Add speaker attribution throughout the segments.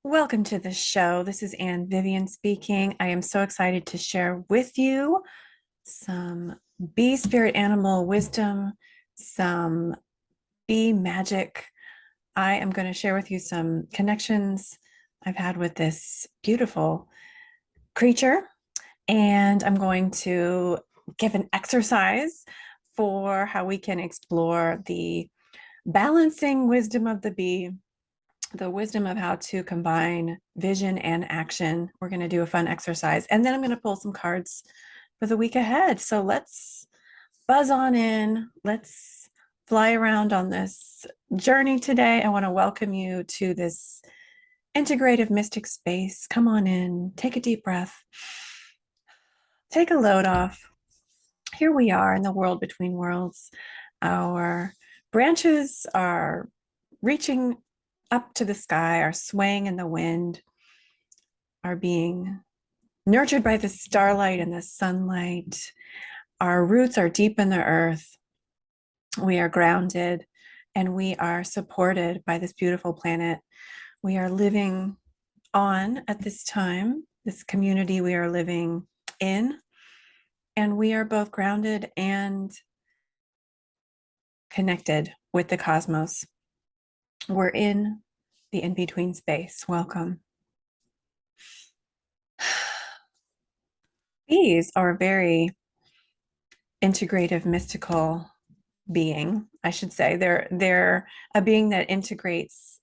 Speaker 1: Welcome to the show. This is Anne Vivian speaking. I am so excited to share with you some bee spirit animal wisdom, some bee magic. I am going to share with you some connections I've had with this beautiful creature, and I'm going to give an exercise for how we can explore the balancing wisdom of the bee, the wisdom of how to combine vision and action. We're going to do a fun exercise, and then I'm going to pull some cards for the week ahead. So let's buzz on in. Let's fly around on this journey today. I want to welcome you to this integrative mystic space. Come on in, take a deep breath, take a load off. Here we are in the world between worlds. Our branches are reaching up to the sky, are swaying in the wind, are being nurtured by the starlight and the sunlight. Our roots are deep in the earth. We are grounded and we are supported by this beautiful planet we are living on at this time, this community we are living in. And we are both grounded and connected with the cosmos. We're in the in-between space. Welcome. Bees are a very integrative, mystical being, I should say. They're a being that integrates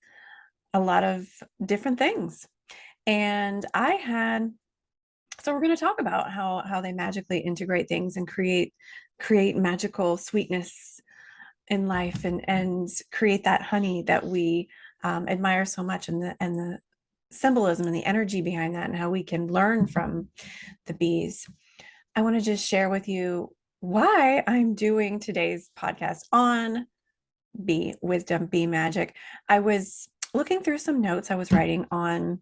Speaker 1: a lot of different things. And so we're going to talk about how they magically integrate things and create magical sweetness in life, and create that honey that we admire so much, and the symbolism and the energy behind that, and how we can learn from the bees. I want to just share with you why I'm doing today's podcast on bee wisdom, bee magic. I was looking through some notes I was writing on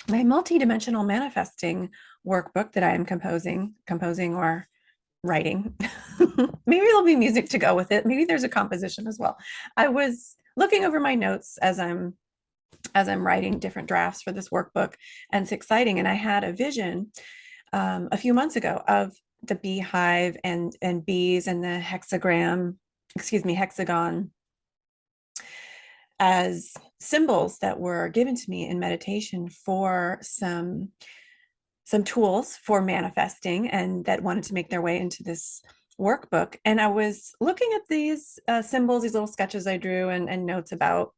Speaker 1: my multidimensional manifesting workbook that I am composing or writing. Maybe there'll be music to go with it. Maybe there's a composition as well. I was looking over my notes as I'm writing different drafts for this workbook, and it's exciting. And I had a vision a few months ago of the beehive and bees and the hexagon as symbols that were given to me in meditation for some tools for manifesting, and that wanted to make their way into this workbook. And I was looking at these symbols, these little sketches I drew, and notes about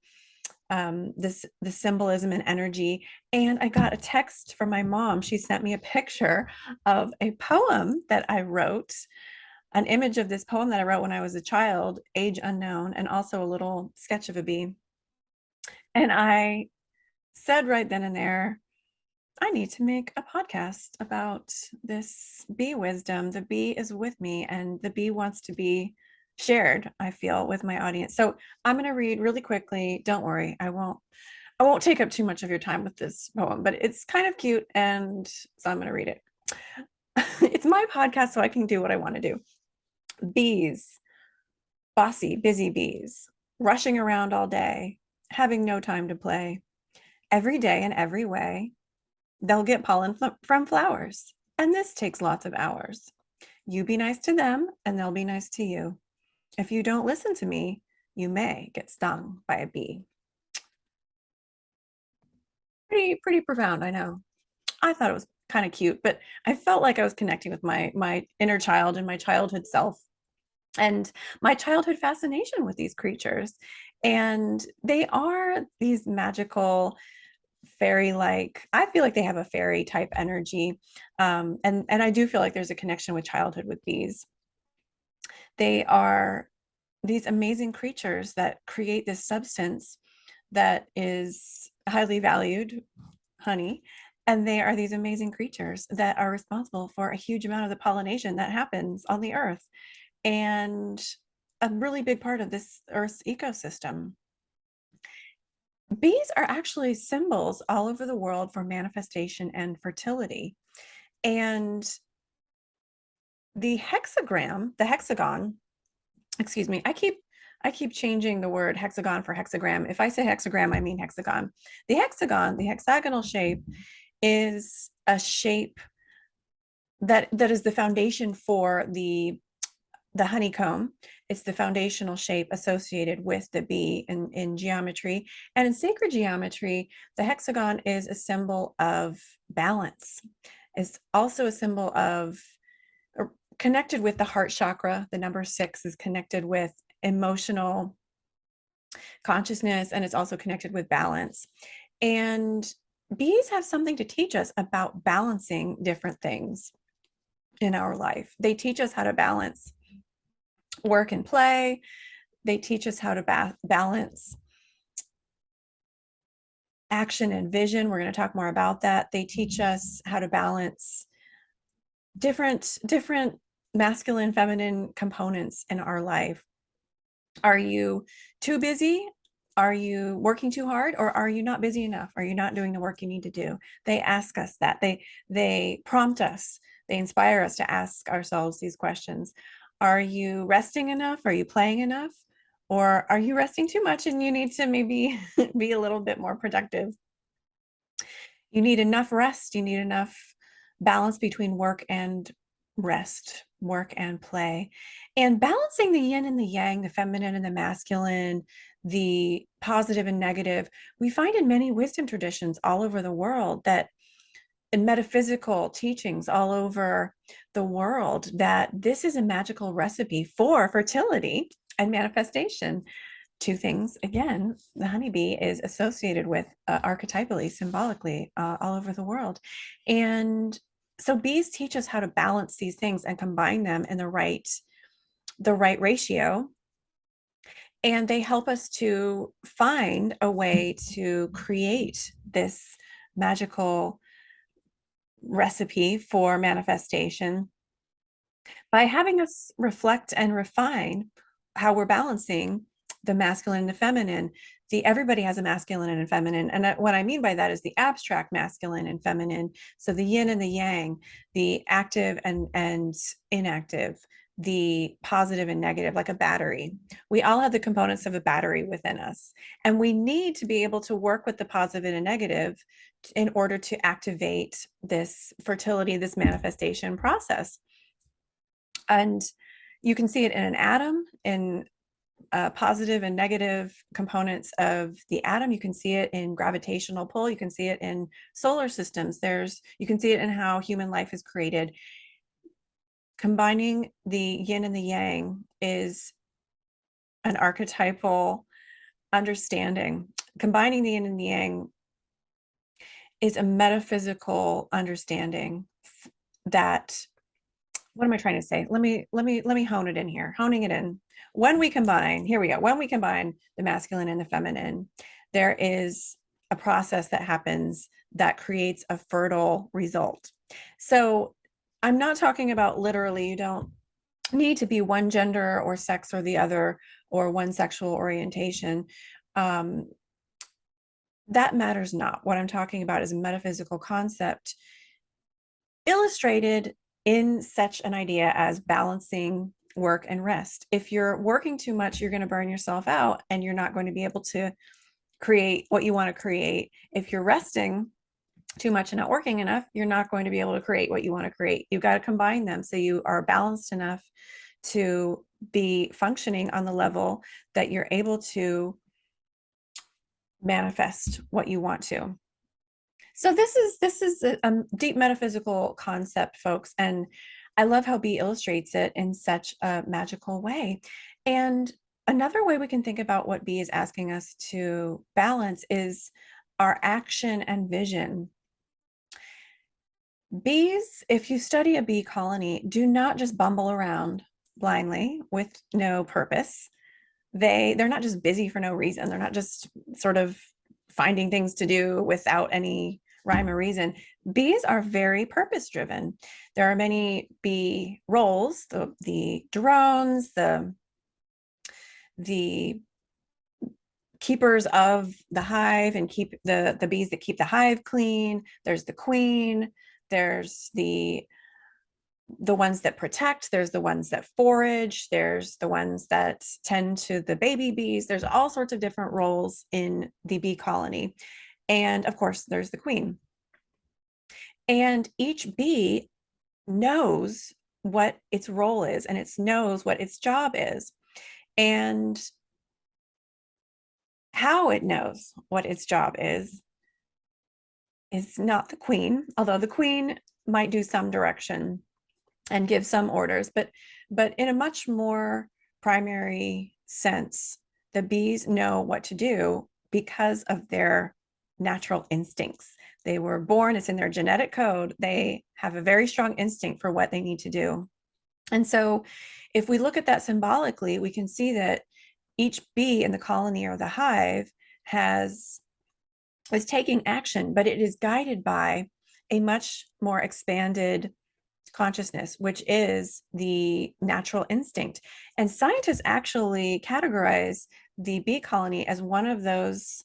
Speaker 1: the symbolism and energy. And I got a text from my mom. She sent me a picture of a poem that I wrote, an image of this poem that I wrote when I was a child, age unknown, and also a little sketch of a bee. And I said right then and there, I need to make a podcast about this bee wisdom. The bee is with me, and the bee wants to be shared, I feel, with my audience. So I'm going to read really quickly. Don't worry, I won't take up too much of your time with this poem, but it's kind of cute, and so I'm going to read it. It's my podcast, so I can do what I want to do. Bees, bossy, busy bees, rushing around all day, having no time to play. Every day in every way, they'll get pollen from flowers, and this takes lots of hours. You be nice to them, and they'll be nice to you. If you don't listen to me, you may get stung by a bee. Pretty profound, I know. I thought it was kind of cute, but I felt like I was connecting with my inner child and my childhood self, and my childhood fascination with these creatures. And they are these magical fairy like, I feel like they have a fairy type energy, and I do feel like there's a connection with childhood with bees. They are these amazing creatures that create this substance that is highly valued, honey. And they are these amazing creatures that are responsible for a huge amount of the pollination that happens on the earth, and a really big part of this earth's ecosystem. Bees are actually symbols all over the world for manifestation and fertility. And the hexagon, excuse me, I keep I keep changing the word hexagon for hexagram. If I say hexagram, I mean hexagon. The hexagon, the hexagonal shape, is a shape that is the foundation for the honeycomb. It's the foundational shape associated with the bee in geometry. And in sacred geometry, the hexagon is a symbol of balance. It's also a symbol of connected with the heart chakra. The number 6 is connected with emotional consciousness, and it's also connected with balance. And bees have something to teach us about balancing different things in our life. They teach us how to balance work and play. They teach us how to balance action and vision. We're going to talk more about that. They teach us how to balance different masculine, feminine components in our life. Are you too busy? Are you working too hard, or are you not busy enough? Are you not doing the work you need to do? They ask us that. They prompt us. They inspire us to ask ourselves these questions. Are you resting enough? Are you playing enough? Or are you resting too much and you need to maybe be a little bit more productive? You need enough rest. You need enough balance between work and rest, work and play. And balancing the yin and the yang, the feminine and the masculine, the positive and negative, we find in many wisdom traditions all over the world, that in metaphysical teachings all over the world, that this is a magical recipe for fertility and manifestation. Two things, again, the honeybee is associated with archetypally, symbolically, all over the world. And so bees teach us how to balance these things and combine them in the right ratio. And they help us to find a way to create this magical recipe for manifestation by having us reflect and refine how we're balancing the masculine and the feminine. Everybody has a masculine and a feminine. And what I mean by that is the abstract masculine and feminine. So the yin and the yang, the active and inactive, the positive and negative, like a battery. We all have the components of a battery within us. And we need to be able to work with the positive and negative in order to activate this fertility, this manifestation process. And you can see it in an atom, in positive and negative components of the atom. You can see it in gravitational pull. You can see it in solar systems. You can see it in how human life is created. Combining the yin and the yang is an archetypal understanding. Combining the yin and the yang is a metaphysical understanding that, what am I trying to say? Let me hone it in here. Honing it in. When we combine, here we go. When we combine the masculine and the feminine, there is a process that happens that creates a fertile result. So I'm not talking about literally, you don't need to be one gender or sex or the other, or one sexual orientation. That matters not. What I'm talking about is a metaphysical concept illustrated in such an idea as balancing work and rest. If you're working too much, you're going to burn yourself out and you're not going to be able to create what you want to create. If you're resting too much and not working enough, you're not going to be able to create what you want to create. You've got to combine them so you are balanced enough to be functioning on the level that you're able to manifest what you want to. So this is a deep metaphysical concept, folks, and I love how Bee illustrates it in such a magical way. And another way we can think about what Bee is asking us to balance is our action and vision. Bees, if you study a bee colony, do not just bumble around blindly with no purpose. They're not just busy for no reason. They're not just sort of finding things to do without any rhyme or reason. Bees are very purpose driven. There are many bee roles, the drones, the keepers of the hive and keep the bees that keep the hive clean. There's the queen, there's the the ones that protect, there's the ones that forage, there's the ones that tend to the baby bees. There's all sorts of different roles in the bee colony. And of course, there's the queen. And each bee knows what its role is, and it knows what its job is. And how it knows what its job is not the queen, although the queen might do some direction and give some orders, but in a much more primary sense, the bees know what to do because of their natural instincts. They were born, it's in their genetic code. They have a very strong instinct for what they need to do. And so if we look at that symbolically, we can see that each bee in the colony or the hive is taking action, but it is guided by a much more expanded consciousness, which is the natural instinct. And scientists actually categorize the bee colony as one of those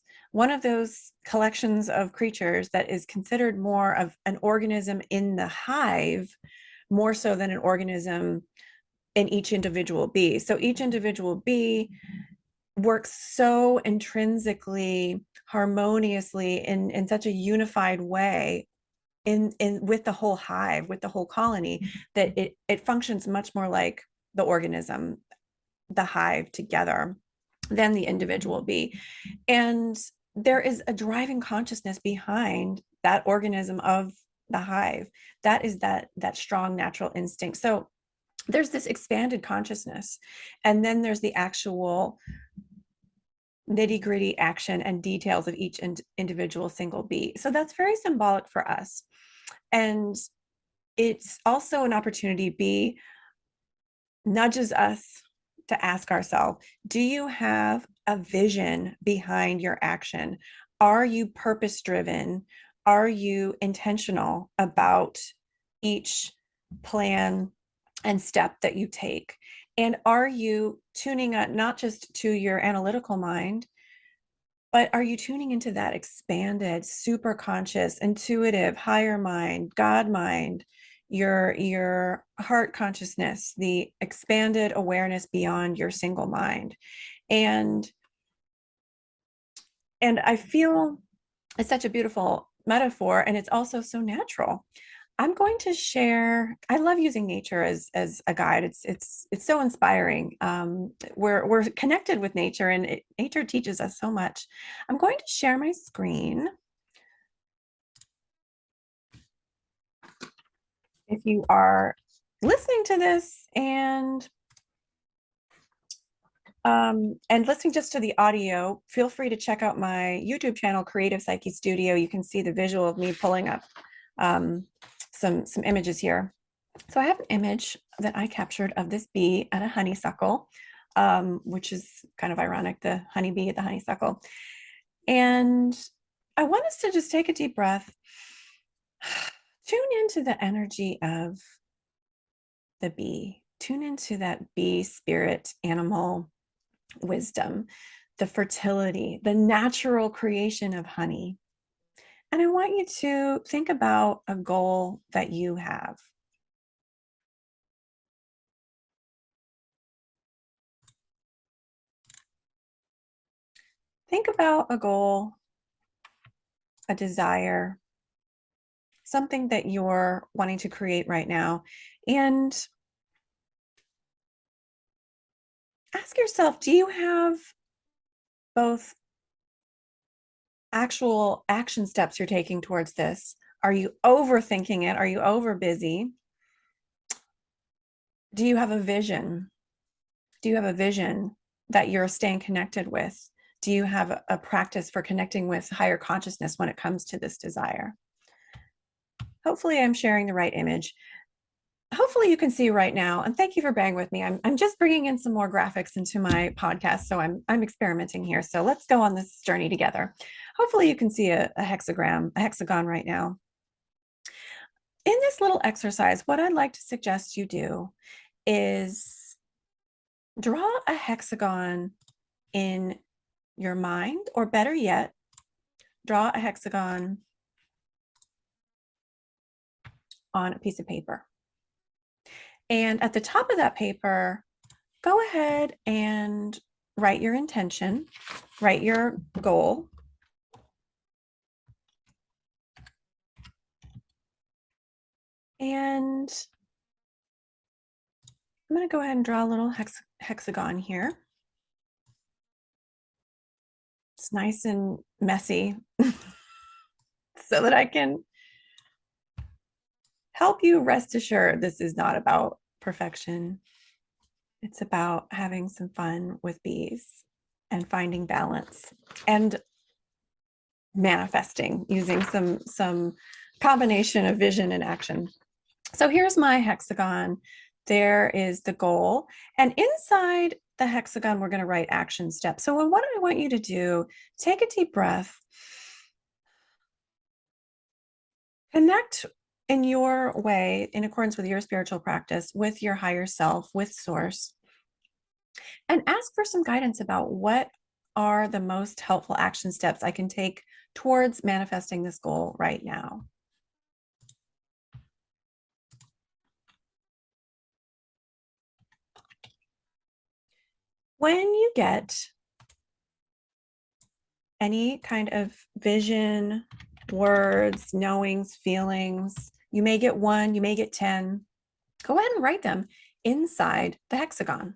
Speaker 1: collections of creatures that is considered more of an organism in the hive, more so than an organism in each individual bee. So each individual bee works so intrinsically harmoniously in such a unified way in with the whole hive, with the whole colony, that it functions much more like the organism, the hive together, than the individual bee. And there is a driving consciousness behind that organism of the hive. That is that strong natural instinct. So there's this expanded consciousness, and then there's the actual nitty-gritty action and details of each individual single bee. So that's very symbolic for us. And it's also an opportunity. Bee nudges us to ask ourselves, do you have a vision behind your action? Are you purpose driven? Are you intentional about each plan and step that you take? And are you tuning up not just to your analytical mind, but are you tuning into that expanded, super conscious, intuitive, higher mind, God mind, your heart consciousness, the expanded awareness beyond your single mind? And I feel it's such a beautiful metaphor, and it's also so natural. I'm going to share. I love using nature as a guide. It's so inspiring. We're connected with nature, and nature teaches us so much. I'm going to share my screen. If you are listening to this and listening just to the audio, feel free to check out my YouTube channel, Creative Psyche Studio. You can see the visual of me pulling up some images here. So I have an image that I captured of this bee at a honeysuckle, which is kind of ironic, the honeybee at the honeysuckle. And I want us to just take a deep breath, tune into the energy of the bee, tune into that bee spirit, animal wisdom, the fertility, the natural creation of honey. And I want you to think about a goal that you have. Think about a goal, a desire, something that you're wanting to create right now. And ask yourself, do you have both actual action steps you're taking towards this? Are you overthinking it? Are you over busy? Do you have a vision? Do you have a vision that you're staying connected with? Do you have a practice for connecting with higher consciousness when it comes to this desire? Hopefully I'm sharing the right image. Hopefully you can see right now, and thank you for bearing with me. I'm just bringing in some more graphics into my podcast, so I'm experimenting here. So let's go on this journey together. Hopefully you can see a hexagon right now. In this little exercise, what I'd like to suggest you do is draw a hexagon in your mind, or better yet, draw a hexagon on a piece of paper. And at the top of that paper, go ahead and write your intention, write your goal. And I'm going to go ahead and draw a little hexagon here. It's nice and messy so that I can help you rest assured this is not about perfection. It's about having some fun with bees and finding balance and manifesting using some combination of vision and action. So here's my hexagon. There is the goal. And inside the hexagon, we're going to write action steps. So what I want you to do, take a deep breath, connect in your way, in accordance with your spiritual practice, with your higher self, with source, and ask for some guidance about what are the most helpful action steps I can take towards manifesting this goal right now. When you get any kind of vision, words, knowings, feelings, you may get one, you may get 10, go ahead and write them inside the hexagon.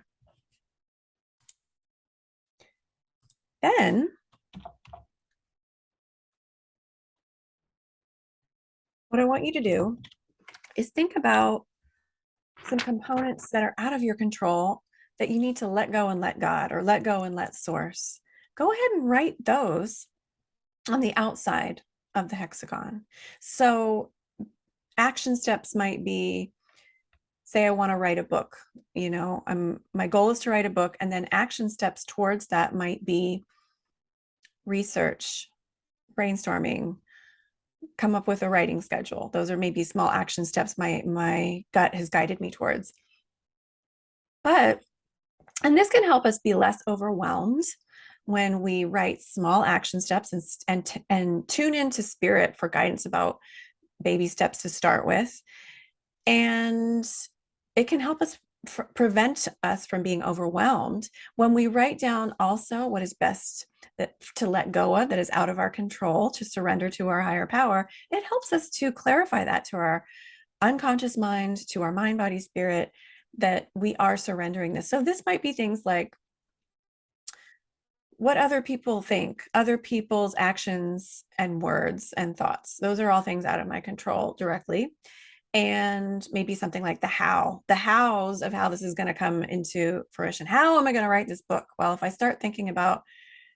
Speaker 1: Then, what I want you to do is think about some components that are out of your control that you need to let go and let God, or let go and let source. Go ahead and write those on the outside of the hexagon. So action steps might be, say I want to write a book, my goal is to write a book, and then action steps towards that might be research, brainstorming, come up with a writing schedule. Those are maybe small action steps my gut has guided me towards. And this can help us be less overwhelmed when we write small action steps and tune into spirit for guidance about baby steps to start with. And it can help us prevent us from being overwhelmed when we write down also what is best to let go of, that is out of our control, to surrender to our higher power. It helps us to clarify that to our unconscious mind, to our mind, body, spirit, that we are surrendering this. So this might be things like what other people think, other people's actions and words and thoughts. Those are all things out of my control directly. And maybe something like the hows of how this is going to come into fruition. How am I going to write this book? Well, if I start thinking about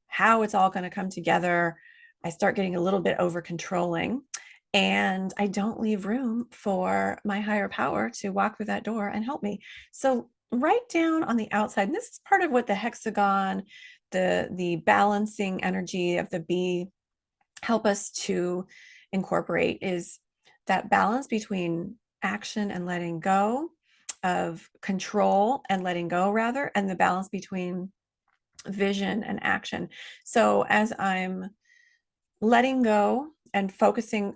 Speaker 1: how it's all going to come together, I start getting a little bit over controlling, and I don't leave room for my higher power to walk through that door and help me. So write down on the outside, and this is part of what the hexagon, the balancing energy of the bee help us to incorporate, is that balance between action and letting go, of control and letting go rather, and the balance between vision and action. So as I'm letting go and focusing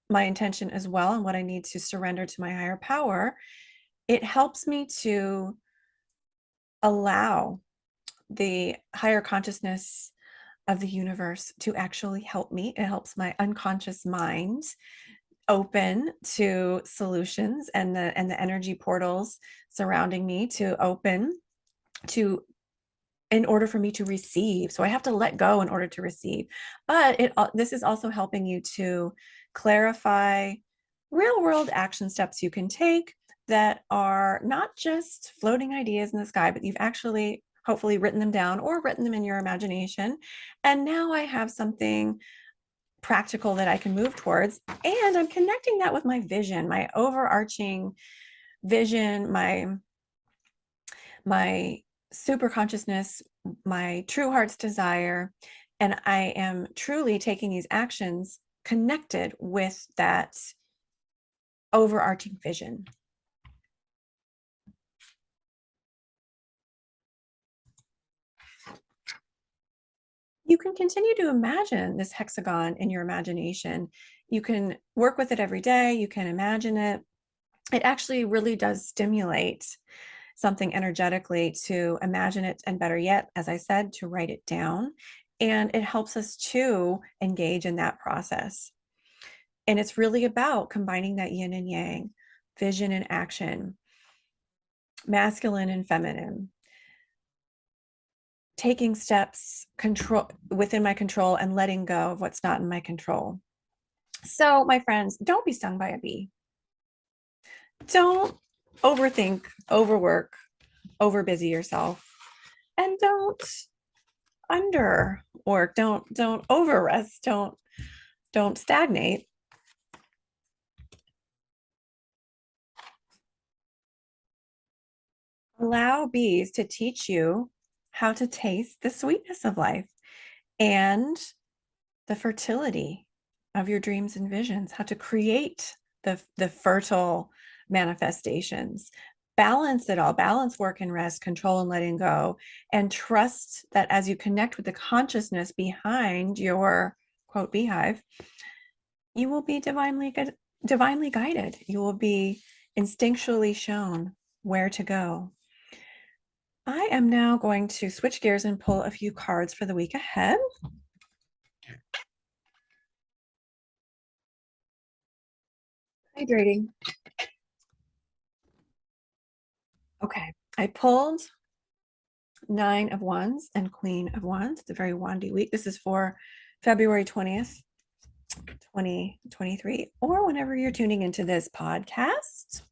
Speaker 1: my intention as well on what I need to surrender to my higher power, it helps me to allow the higher consciousness of the universe to actually help me. It helps my unconscious mind open to solutions, and the energy portals surrounding me to open to, in order for me to receive. So I have to let go in order to receive. But this is also helping you to clarify real world action steps you can take that are not just floating ideas in the sky, but you've actually hopefully written them down or written them in your imagination. And now I have something practical that I can move towards. And I'm connecting that with my vision, my overarching vision, my super consciousness, my true heart's desire. And I am truly taking these actions connected with that overarching vision. You can continue to imagine this hexagon in your imagination. You can work with it every day. You can imagine it. it actually really does stimulate something energetically to imagine it, and better yet, as I said, to write it down. And it helps us to engage in that process. And it's really about combining that yin and yang, vision and action, masculine and feminine, taking steps control within my control and letting go of what's not in my control. So, my friends, don't be stung by a bee. Don't overthink, overwork, overbusy yourself, and don't under or don't over rest, don't stagnate. Allow bees to teach you how to taste the sweetness of life and the fertility of your dreams and visions, how to create the fertile manifestations. Balance it all, balance work and rest, control and letting go, and trust that as you connect with the consciousness behind your quote beehive, you will be divinely guided. You will be instinctually shown where to go. I am now going to switch gears and pull a few cards for the week ahead. Hydrating. Okay, I pulled Nine of Wands and Queen of Wands. It's a very wandy week. This is for February 20th, 2023, or whenever you're tuning into this podcast.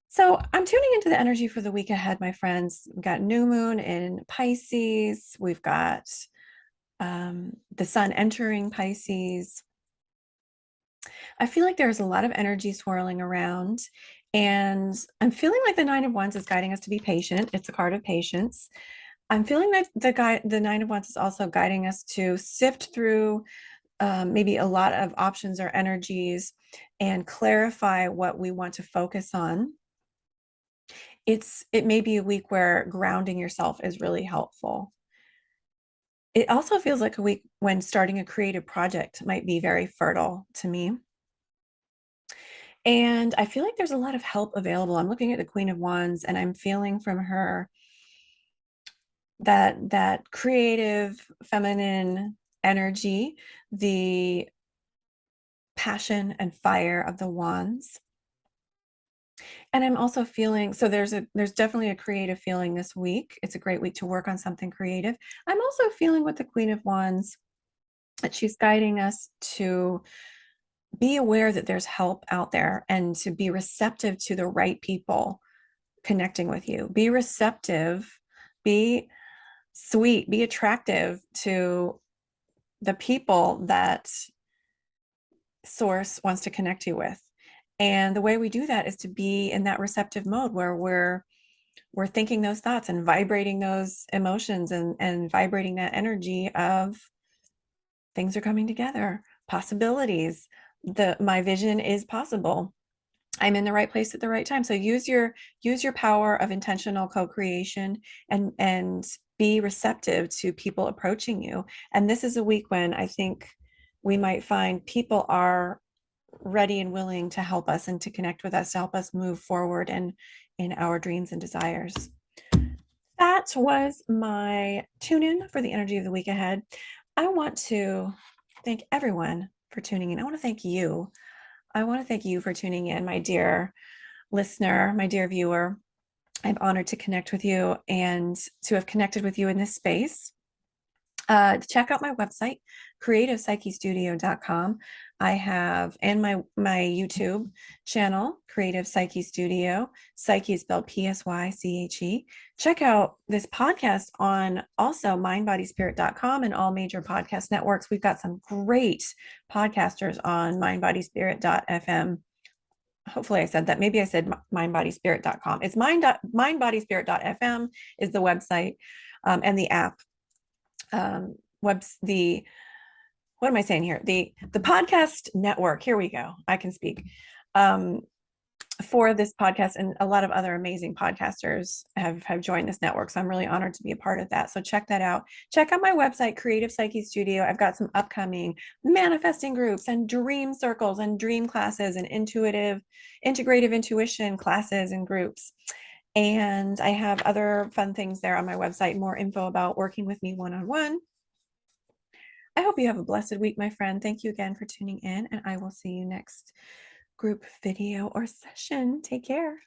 Speaker 1: So I'm tuning into the energy for the week ahead, my friends. We've got new moon in Pisces. We've got the sun entering Pisces. I feel like there's a lot of energy swirling around, and I'm feeling like the Nine of Wands is guiding us to be patient. It's a card of patience. I'm feeling that the Nine of Wands is also guiding us to sift through maybe a lot of options or energies and clarify what we want to focus on. It may be a week where grounding yourself is really helpful. It also feels like a week when starting a creative project might be very fertile to me. And I feel like there's a lot of help available. I'm looking at the Queen of Wands and I'm feeling from her that creative feminine energy, the passion and fire of the wands. And I'm also feeling, so there's definitely a creative feeling this week. It's a great week to work on something creative. I'm also feeling with the Queen of Wands that she's guiding us to be aware that there's help out there and to be receptive to the right people connecting with you. Be receptive, be sweet, be attractive to the people that source wants to connect you with. And the way we do that is to be in that receptive mode where we're thinking those thoughts and vibrating those emotions and vibrating that energy of things are coming together, possibilities. My vision is possible. I'm in the right place at the right time. So use your power of intentional co-creation and be receptive to people approaching you. And this is a week when I think we might find people are ready and willing to help us and to connect with us, to help us move forward in our dreams and desires. That was my tune in for the energy of the week ahead. I want to thank everyone for tuning in. I want to thank you. I want to thank you for tuning in, my dear listener, my dear viewer. I'm honored to connect with you and to have connected with you in this space. Check out my website, creativepsychestudio.com. I have, and my YouTube channel, Creative Psyche Studio. Psyche is spelled Psyche. Check out this podcast on also mindbodyspirit.com and all major podcast networks. We've got some great podcasters on mindbodyspirit.fm. Hopefully I said that. Maybe I said mindbodyspirit.com. It's mindbodyspirit.fm is the website, and the app. What am I saying here? The podcast network. Here we go. I can speak. for this podcast, and a lot of other amazing podcasters have joined this network. So I'm really honored to be a part of that. So check that out. Check out my website, Creative Psyche Studio. I've got some upcoming manifesting groups and dream circles and dream classes and integrative intuition classes and groups. And I have other fun things there on my website, more info about working with me one-on-one. I hope you have a blessed week, my friend. Thank you again for tuning in, and I will see you next group video or session. Take care.